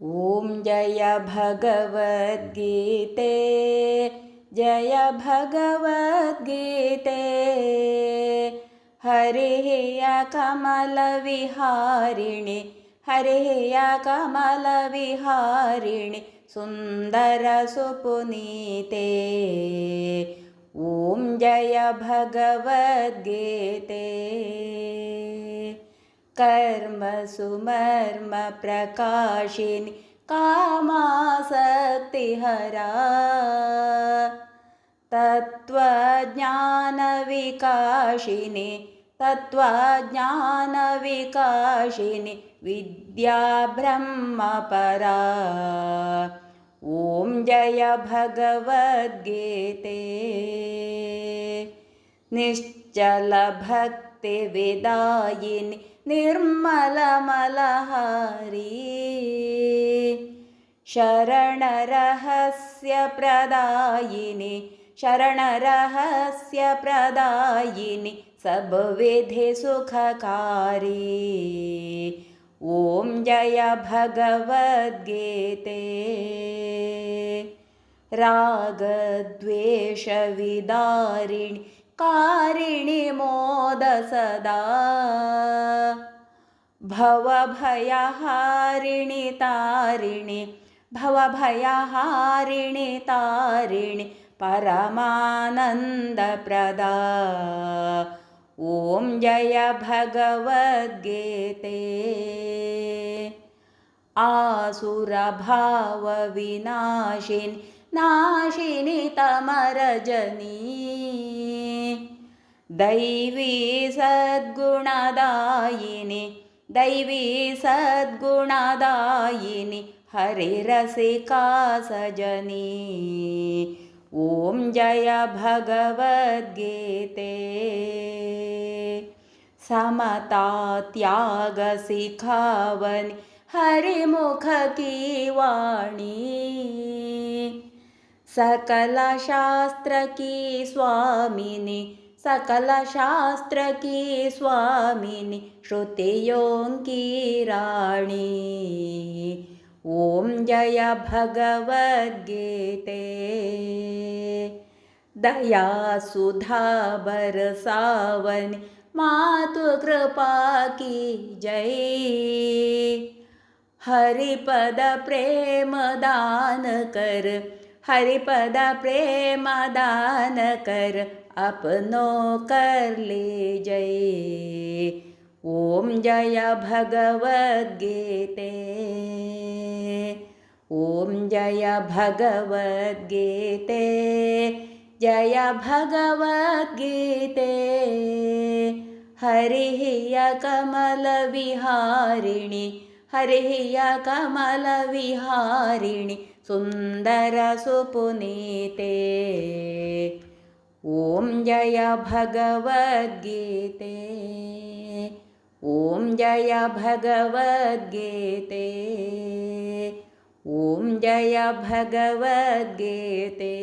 ॐ जय भगवद्गीते जय भगवद्गीते हरिः या कमलविहारिणि हरिः या कमलविहारिणि सुन्दरसुपुनीते ॐ जय भगवद्गीते कर्मसुमर्मप्रकाशिनि कामासक्तिहरा तत्त्वज्ञानविकाशिनि तत्त्वज्ञानविकाशिनि विद्या ब्रह्मपरा ॐ जय भगवद्गीते निश्चलभक्तिविदायिनि निर्मलमलहारी शरणरहस्यप्रदायिनि शरणरहस्यप्रदायिनि सबविधिसुखकारी ॐ जय भगवद्गीते रागद्वेषविदारिणि कारिणि मोद सदा भवभयहारिणि तारिणि भवभयहारिणि तारिणि परमानन्दप्रदा ॐ जय भगवद्गीते आसुरभावविनाशिनि नाशिनि तमरजनी दैवी सद्गुणदायिनि हरिरसिका सजनी ॐ जय भगवद्गीते समता त्याग सिखावनि हरिमुख की वाणी सकल शास्त्र की स्वामिनी सकल शास्त्र की स्वामिनी श्रुतियों की राणी ॐ जय भगवद्गीते दया सुधा बरसावनि मातु कृपा की जय हरिपद प्रेम दान कर हरिपद प्रेम दान कर अपनो कर ले जय ॐ जय भगवद्गीते ॐ जय भगवद्गीते जय भगवद्गीते हरिः या कमलविहारिणि हरिः या कमलविहारिणि सुन्दरसुपुनीते ॐ जय भगवद्गीते ॐ जय भगवद्गीते ॐ जय भगवद्गीते।